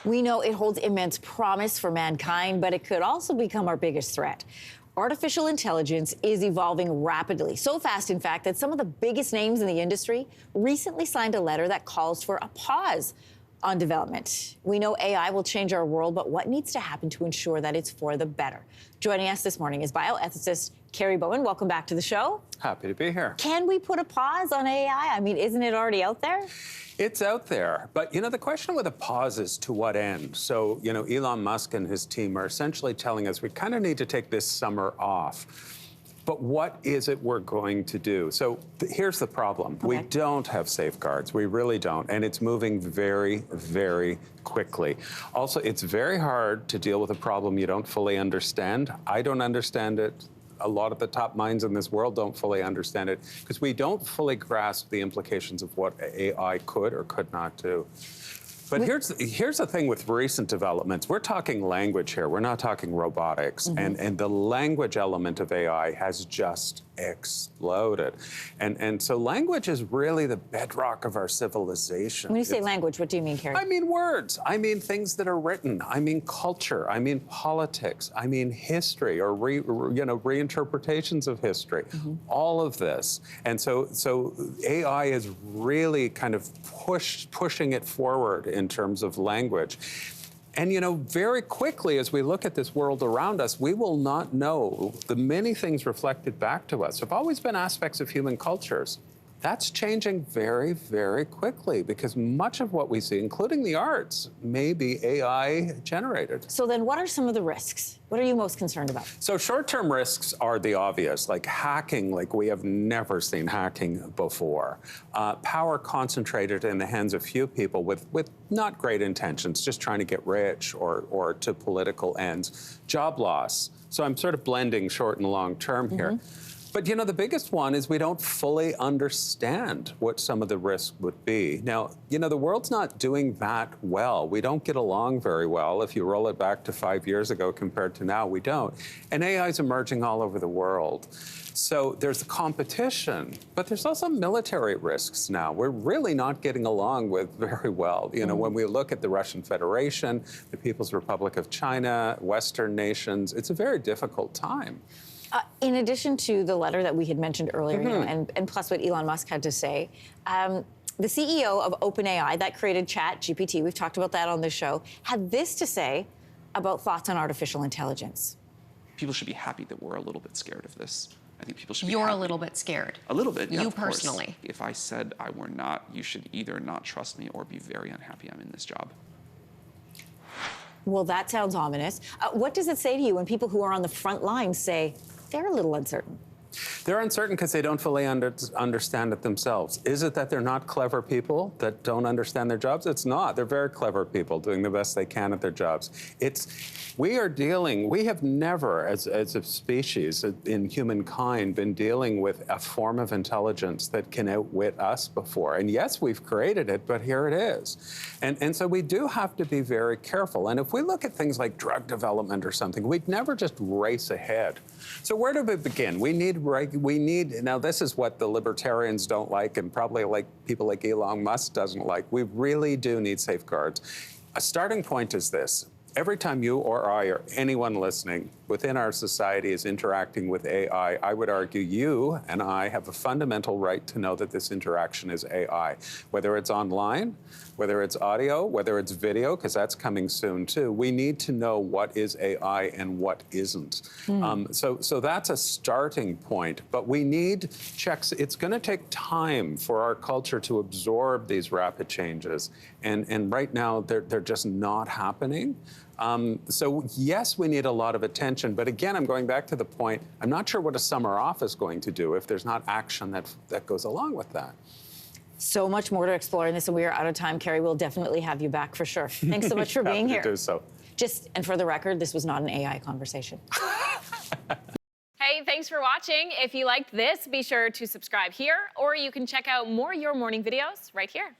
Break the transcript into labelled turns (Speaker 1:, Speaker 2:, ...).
Speaker 1: We know it holds immense promise for mankind, but it could also become our biggest threat. Artificial intelligence is evolving rapidly, so fast, in fact, that some of the biggest names in the industry recently signed a letter that calls for a pause on development. We know AI will change our world, but what needs to happen to ensure that it's for the better? Joining us this morning is bioethicist Carrie Bowen. Welcome back to the show.
Speaker 2: Happy to be here.
Speaker 1: Can we put a pause on AI? I mean, isn't it already out there?
Speaker 2: It's out there, but the question with a pause is to what end? So, Elon Musk and his team are essentially telling us we kind of need to take this summer off. But what is it we're going to do? So here's the problem. Okay. We don't have safeguards. We really don't. And it's moving very, very quickly. Also, it's very hard to deal with a problem you don't fully understand. I don't understand it. A lot of the top minds in this world don't fully understand it because we don't fully grasp the implications of what AI could or could not do. But here's the thing with recent developments. We're talking language here. We're not talking robotics. Mm-hmm. And the language element of AI has just exploded. And so language is really the bedrock of our civilization.
Speaker 1: When you say language, what do you mean, Carrie?
Speaker 2: I mean words. I mean things that are written. I mean culture. I mean politics. I mean history or reinterpretations of history. Mm-hmm. All of this. And so AI is really kind of pushing it forward in terms of language. And, very quickly, as we look at this world around us, we will not know the many things reflected back to us. There have always been aspects of human cultures. That's changing very, very quickly because much of what we see, including the arts, may be AI generated.
Speaker 1: So then what are some of the risks? What are you most concerned about?
Speaker 2: So short-term risks are the obvious, like hacking, like we have never seen hacking before. Power concentrated in the hands of few people with not great intentions, just trying to get rich or to political ends. Job loss. So I'm sort of blending short and long term here. Mm-hmm. But, the biggest one is we don't fully understand what some of the risks would be. Now, the world's not doing that well. We don't get along very well. If you roll it back to 5 years ago compared to now, we don't. And AI is emerging all over the world. So there's competition, but there's also military risks now. We're really not getting along with very well. When we look at the Russian Federation, the People's Republic of China, Western nations, it's a very difficult time.
Speaker 1: In addition to the letter that we had mentioned earlier, mm-hmm. and plus what Elon Musk had to say, the CEO of OpenAI that created ChatGPT, we've talked about that on this show, had this to say about thoughts on artificial intelligence.
Speaker 3: People should be happy that we're a little bit scared of this. I think people should be
Speaker 4: You're
Speaker 3: happy.
Speaker 4: A little bit scared.
Speaker 3: A little bit, yeah,
Speaker 4: You
Speaker 3: of course.
Speaker 4: personally.
Speaker 3: If I said I were not, you should either not trust me or be very unhappy I'm in this job.
Speaker 1: Well, that sounds ominous. What does it say to you when people who are on the front lines say they're a little uncertain?
Speaker 2: They're uncertain because they don't fully understand it themselves. Is it that they're not clever people that don't understand their jobs? It's not. They're very clever people doing the best they can at their jobs. We have never, as a species in humankind, been dealing with a form of intelligence that can outwit us before. And yes, we've created it, but here it is. And so we do have to be very careful. And if we look at things like drug development or something, we'd never just race ahead. So where do we begin? We need, now this is what the libertarians don't like and probably like people like Elon Musk doesn't like. We really do need safeguards. A starting point is this. Every time you or I or anyone listening within our society is interacting with AI, I would argue you and I have a fundamental right to know that this interaction is AI, whether it's online, whether it's audio, whether it's video, because that's coming soon too. We need to know what is AI and what isn't. So that's a starting point, but we need checks. It's going to take time for our culture to absorb these rapid changes, and right now they're just not happening. So yes, we need a lot of attention, but again, I'm going back to the point, I'm not sure what a summer off is going to do if there's not action that goes along with that.
Speaker 1: So much more to explore in this, and we are out of time. Carrie, we'll definitely have you back for sure. Thanks so much for being here.
Speaker 2: To do so.
Speaker 1: And for the record, this was not an AI conversation.
Speaker 5: Hey, thanks for watching. If you liked this, be sure to subscribe here, or you can check out more Your Morning videos right here.